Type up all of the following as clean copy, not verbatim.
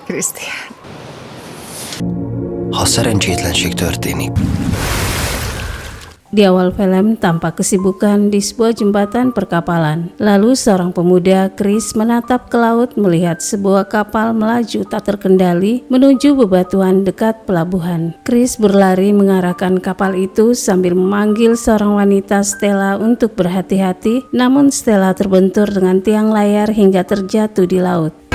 Christian. Ha szerencsétlenség történik, Di awal film tampak kesibukan di sebuah jembatan perkapalan. Lalu seorang pemuda, Chris, menatap ke laut melihat sebuah kapal melaju tak terkendali menuju bebatuan dekat pelabuhan. Chris berlari mengarahkan kapal itu sambil memanggil seorang wanita, Stella, untuk berhati-hati. Namun Stella terbentur dengan tiang layar hingga terjatuh di laut.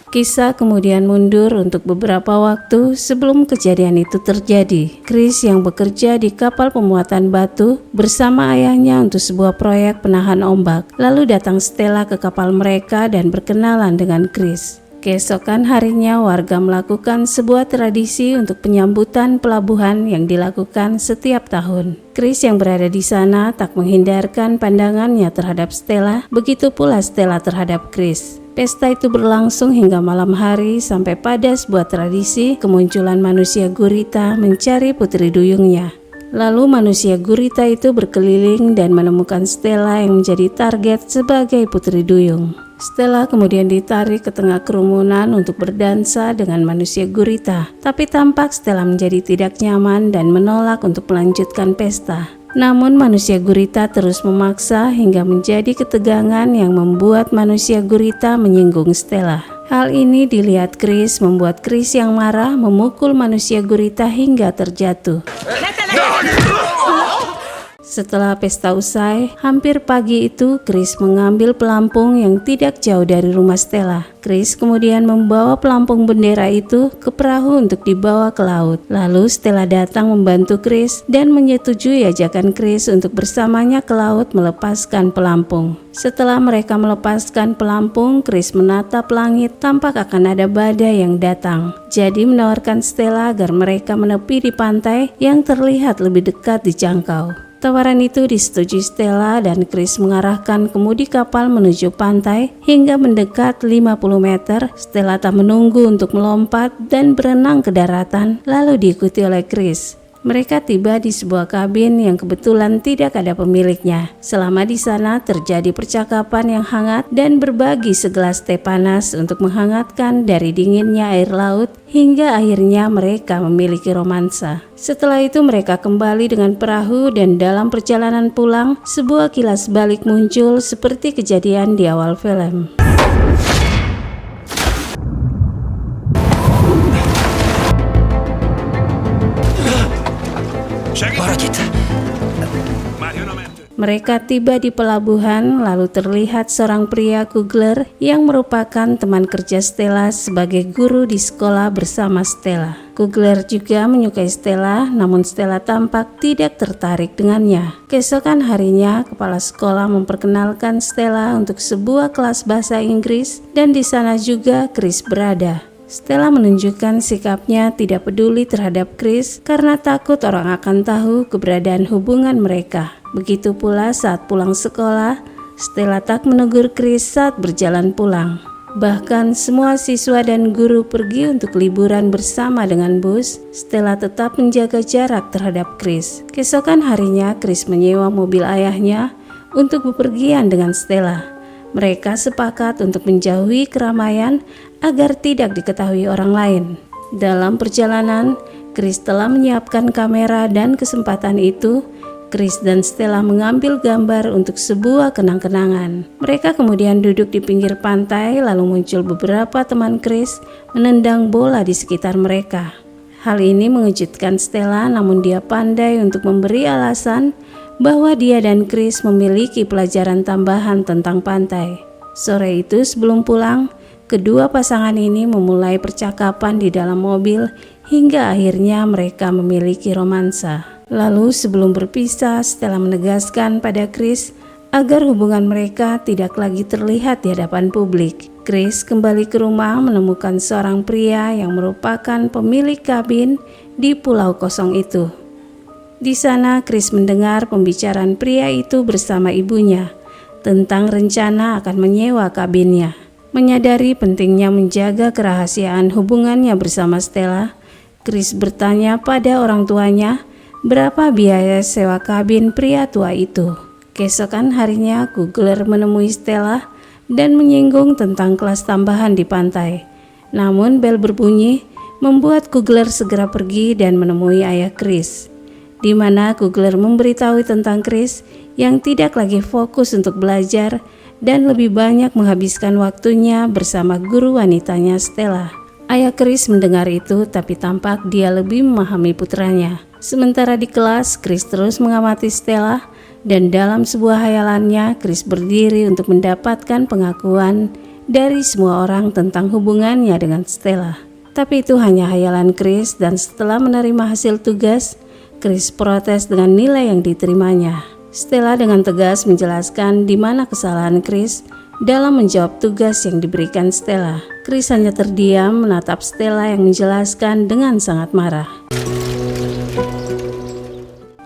Kisah kemudian mundur untuk beberapa waktu sebelum kejadian itu terjadi. Chris yang bekerja di kapal pemuatan batu bersama ayahnya untuk sebuah proyek penahan ombak. Lalu datang Stella ke kapal mereka dan berkenalan dengan Chris. Keesokan harinya warga melakukan sebuah tradisi untuk penyambutan pelabuhan yang dilakukan setiap tahun. Chris yang berada di sana tak menghindarkan pandangannya terhadap Stella, begitu pula Stella terhadap Chris. Pesta itu berlangsung hingga malam hari sampai pada sebuah tradisi kemunculan manusia gurita mencari putri duyungnya. Lalu manusia gurita itu berkeliling dan menemukan Stella yang menjadi target sebagai putri duyung. Stella kemudian ditarik ke tengah kerumunan untuk berdansa dengan manusia gurita. Tapi tampak Stella menjadi tidak nyaman dan menolak untuk melanjutkan pesta. Namun manusia gurita terus memaksa hingga menjadi ketegangan yang membuat manusia gurita menyinggung Stella. Hal ini dilihat Chris, membuat Chris yang marah memukul manusia gurita hingga terjatuh. Setelah pesta usai, hampir pagi itu Chris mengambil pelampung yang tidak jauh dari rumah Stella. Chris kemudian membawa pelampung bendera itu ke perahu untuk dibawa ke laut. Lalu Stella datang membantu Chris dan menyetujui ajakan Chris untuk bersamanya ke laut melepaskan pelampung. Setelah mereka melepaskan pelampung, Chris menatap langit, tampak akan ada badai yang datang. Jadi menawarkan Stella agar mereka menepi di pantai yang terlihat lebih dekat dijangkau. Tawaran itu disetujui Stella dan Chris mengarahkan kemudi kapal menuju pantai hingga mendekat 50 meter. Stella tak menunggu untuk melompat dan berenang ke daratan, lalu diikuti oleh Chris. Mereka tiba di sebuah kabin yang kebetulan tidak ada pemiliknya. Selama di sana terjadi percakapan yang hangat dan berbagi segelas teh panas untuk menghangatkan dari dinginnya air laut hingga akhirnya mereka memiliki romansa. Setelah itu mereka kembali dengan perahu dan dalam perjalanan pulang sebuah kilas balik muncul seperti kejadian di awal film. Mereka tiba di pelabuhan, lalu terlihat seorang pria Kugler yang merupakan teman kerja Stella sebagai guru di sekolah bersama Stella. Kugler juga menyukai Stella, namun Stella tampak tidak tertarik dengannya. Keesokan harinya, kepala sekolah memperkenalkan Stella untuk sebuah kelas bahasa Inggris dan di sana juga Chris berada. Stella menunjukkan sikapnya tidak peduli terhadap Chris karena takut orang akan tahu keberadaan hubungan mereka. Begitu pula saat pulang sekolah, Stella tak menegur Chris saat berjalan pulang. Bahkan semua siswa dan guru pergi untuk liburan bersama dengan bus, Stella tetap menjaga jarak terhadap Chris. Keesokan harinya, Chris menyewa mobil ayahnya untuk bepergian dengan Stella. Mereka sepakat untuk menjauhi keramaian agar tidak diketahui orang lain. Dalam perjalanan, Chris telah menyiapkan kamera dan kesempatan itu, Chris dan Stella mengambil gambar untuk sebuah kenang-kenangan. Mereka kemudian duduk di pinggir pantai, lalu muncul beberapa teman Chris menendang bola di sekitar mereka. Hal ini mengejutkan Stella, namun dia pandai untuk memberi alasan bahwa dia dan Chris memiliki pelajaran tambahan tentang pantai. Sore itu sebelum pulang, kedua pasangan ini memulai percakapan di dalam mobil hingga akhirnya mereka memiliki romansa. Lalu sebelum berpisah, Stella menegaskan pada Chris agar hubungan mereka tidak lagi terlihat di hadapan publik. Chris kembali ke rumah menemukan seorang pria yang merupakan pemilik kabin di pulau kosong itu. Di sana Chris mendengar pembicaraan pria itu bersama ibunya tentang rencana akan menyewa kabinnya. Menyadari pentingnya menjaga kerahasiaan hubungannya bersama Stella, Chris bertanya pada orang tuanya berapa biaya sewa kabin pria tua itu. Keesokan harinya, Kugler menemui Stella dan menyinggung tentang kelas tambahan di pantai. Namun bel berbunyi membuat Kugler segera pergi dan menemui ayah Chris, di mana Kugler memberitahu tentang Chris yang tidak lagi fokus untuk belajar dan lebih banyak menghabiskan waktunya bersama guru wanitanya Stella. Ayah Chris mendengar itu, tapi tampak dia lebih memahami putranya. Sementara di kelas, Chris terus mengamati Stella, dan dalam sebuah hayalannya, Chris berdiri untuk mendapatkan pengakuan dari semua orang tentang hubungannya dengan Stella. Tapi itu hanya hayalan Chris, dan setelah menerima hasil tugas, Chris protes dengan nilai yang diterimanya. Stella dengan tegas menjelaskan di mana kesalahan Chris dalam menjawab tugas yang diberikan Stella. Chris hanya terdiam menatap Stella yang menjelaskan dengan sangat marah.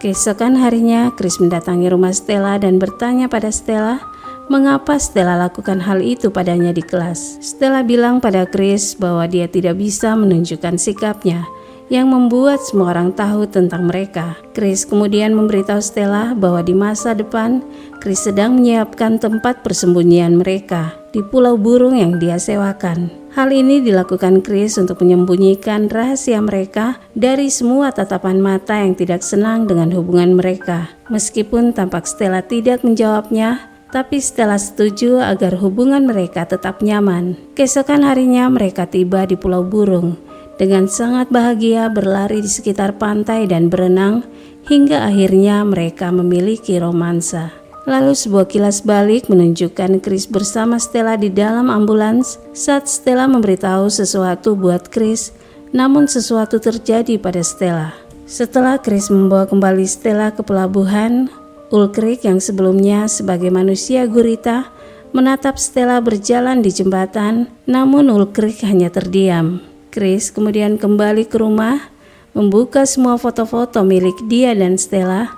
Keesokan harinya, Chris mendatangi rumah Stella dan bertanya pada Stella mengapa Stella lakukan hal itu padanya di kelas. Stella bilang pada Chris bahwa dia tidak bisa menunjukkan sikapnya yang membuat semua orang tahu tentang mereka. Chris kemudian memberitahu Stella bahwa di masa depan Chris sedang menyiapkan tempat persembunyian mereka di Pulau Burung yang dia sewakan. Hal ini dilakukan Chris untuk menyembunyikan rahasia mereka dari semua tatapan mata yang tidak senang dengan hubungan mereka. Meskipun tampak Stella tidak menjawabnya, tapi Stella setuju agar hubungan mereka tetap nyaman. Keesokan harinya mereka tiba di Pulau Burung. Dengan sangat bahagia berlari di sekitar pantai dan berenang hingga akhirnya mereka memiliki romansa. Lalu sebuah kilas balik menunjukkan Chris bersama Stella di dalam ambulans saat Stella memberitahu sesuatu buat Chris, namun sesuatu terjadi pada Stella. Setelah Chris membawa kembali Stella ke pelabuhan, Ulrich yang sebelumnya sebagai manusia gurita menatap Stella berjalan di jembatan, namun Ulrich hanya terdiam. Chris kemudian kembali ke rumah, membuka semua foto-foto milik dia dan Stella,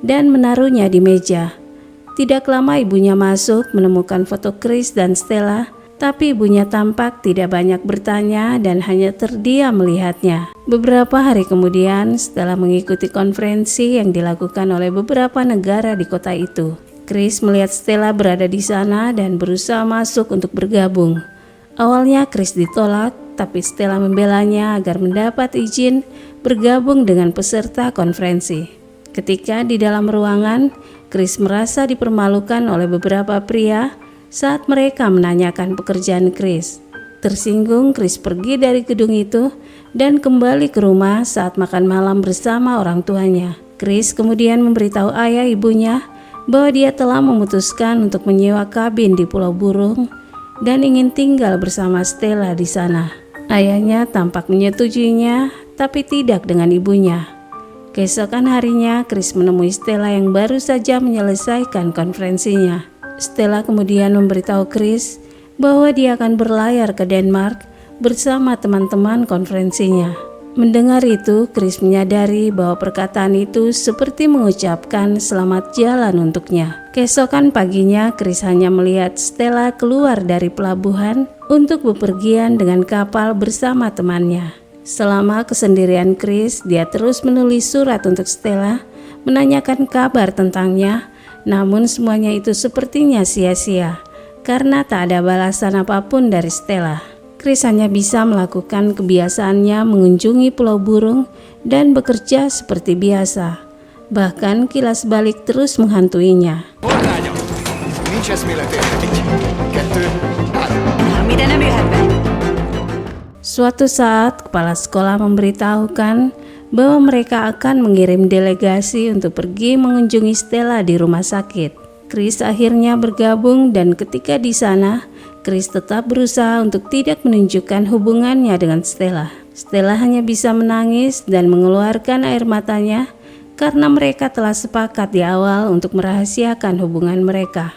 dan menaruhnya di meja. Tidak lama ibunya masuk menemukan foto Chris dan Stella, tapi ibunya tampak tidak banyak bertanya dan hanya terdiam melihatnya. Beberapa hari kemudian, Stella mengikuti konferensi yang dilakukan oleh beberapa negara di kota itu. Chris melihat Stella berada di sana dan berusaha masuk untuk bergabung. Awalnya Chris ditolak, tapi Stella membelanya agar mendapat izin bergabung dengan peserta konferensi. Ketika di dalam ruangan, Chris merasa dipermalukan oleh beberapa pria saat mereka menanyakan pekerjaan Chris. Tersinggung, Chris pergi dari gedung itu dan kembali ke rumah saat makan malam bersama orang tuanya. Chris kemudian memberitahu ayah ibunya bahwa dia telah memutuskan untuk menyewa kabin di Pulau Burung dan ingin tinggal bersama Stella di sana. Ayahnya tampak menyetujuinya, tapi tidak dengan ibunya. Keesokan harinya, Chris menemui Stella yang baru saja menyelesaikan konferensinya. Stella kemudian memberitahu Chris bahwa dia akan berlayar ke Denmark bersama teman-teman konferensinya. Mendengar itu, Chris menyadari bahwa perkataan itu seperti mengucapkan selamat jalan untuknya. Keesokan paginya, Chris hanya melihat Stella keluar dari pelabuhan untuk bepergian dengan kapal bersama temannya. Selama kesendirian Chris, dia terus menulis surat untuk Stella, menanyakan kabar tentangnya, namun semuanya itu sepertinya sia-sia, karena tak ada balasan apapun dari Stella. Chris hanya bisa melakukan kebiasaannya mengunjungi Pulau Burung dan bekerja seperti biasa. Bahkan kilas balik terus menghantuinya. Suatu saat, kepala sekolah memberitahukan bahwa mereka akan mengirim delegasi untuk pergi mengunjungi Stella di rumah sakit. Chris akhirnya bergabung dan ketika di sana, Chris tetap berusaha untuk tidak menunjukkan hubungannya dengan Stella. Stella hanya bisa menangis dan mengeluarkan air matanya karena mereka telah sepakat di awal untuk merahasiakan hubungan mereka.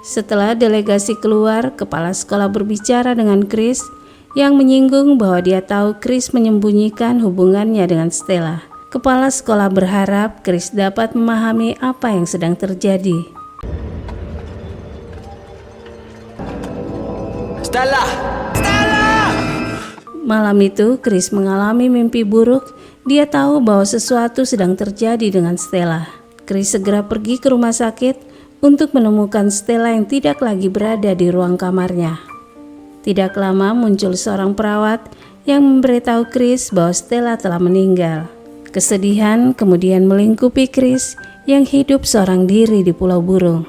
Setelah delegasi keluar, kepala sekolah berbicara dengan Chris yang menyinggung bahwa dia tahu Chris menyembunyikan hubungannya dengan Stella. Kepala sekolah berharap Chris dapat memahami apa yang sedang terjadi. Stella! Malam itu, Chris mengalami mimpi buruk. Dia tahu bahwa sesuatu sedang terjadi dengan Stella. Chris segera pergi ke rumah sakit untuk menemukan Stella yang tidak lagi berada di ruang kamarnya. Tidak lama muncul seorang perawat yang memberitahu Chris bahwa Stella telah meninggal. Kesedihan kemudian melingkupi Chris yang hidup seorang diri di Pulau Burung.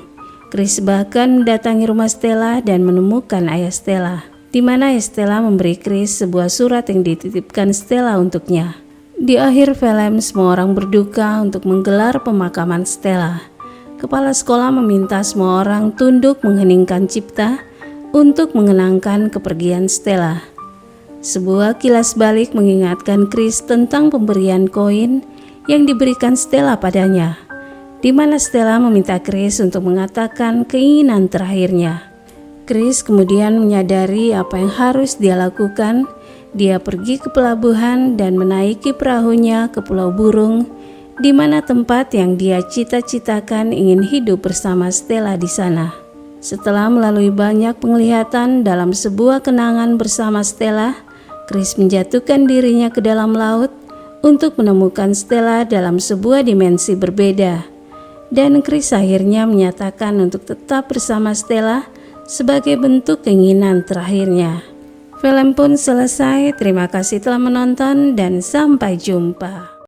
Chris bahkan mendatangi rumah Stella dan menemukan ayah Stella, di mana ayah Stella memberi Chris sebuah surat yang dititipkan Stella untuknya. Di akhir film, semua orang berduka untuk menggelar pemakaman Stella. Kepala sekolah meminta semua orang tunduk mengheningkan cipta untuk mengenangkan kepergian Stella. Sebuah kilas balik mengingatkan Chris tentang pemberian koin yang diberikan Stella padanya, di mana Stella meminta Chris untuk mengatakan keinginan terakhirnya. Chris kemudian menyadari apa yang harus dia lakukan. Dia pergi ke pelabuhan dan menaiki perahunya ke Pulau Burung, di mana tempat yang dia cita-citakan ingin hidup bersama Stella di sana. Setelah melalui banyak penglihatan dalam sebuah kenangan bersama Stella, Chris menjatuhkan dirinya ke dalam laut untuk menemukan Stella dalam sebuah dimensi berbeda. Dan Chris akhirnya menyatakan untuk tetap bersama Stella sebagai bentuk keinginan terakhirnya. Film pun selesai. Terima kasih telah menonton dan sampai jumpa.